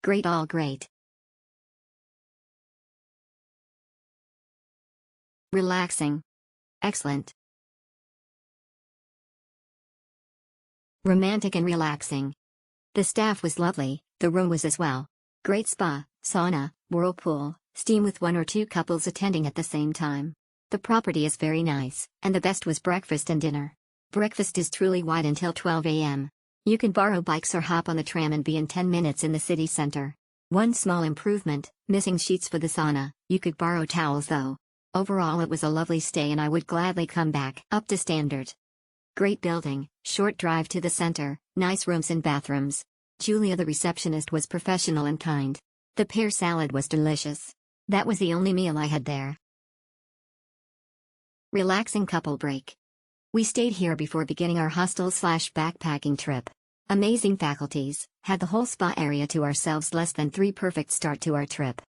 Great, all great. Relaxing. Excellent. Romantic and relaxing. The staff was lovely, the room was as well. Great spa, sauna, whirlpool, steam with 1 or 2 couples attending at the same time. The property is very nice, and the best was breakfast and dinner. Breakfast is truly wide until 12 a.m. You can borrow bikes or hop on the tram and be in 10 minutes in the city center. One small improvement, missing sheets for the sauna. You could borrow towels though. Overall it was a lovely stay and I would gladly come back. Up to standard. Great building, short drive to the center, nice rooms and bathrooms. Julia the receptionist was professional and kind. The pear salad was delicious. That was the only meal I had there. Relaxing couple break. We stayed here before beginning our hostel/backpacking trip. Amazing faculties, had the whole spa area to ourselves, less than 3 perfect start to our trip.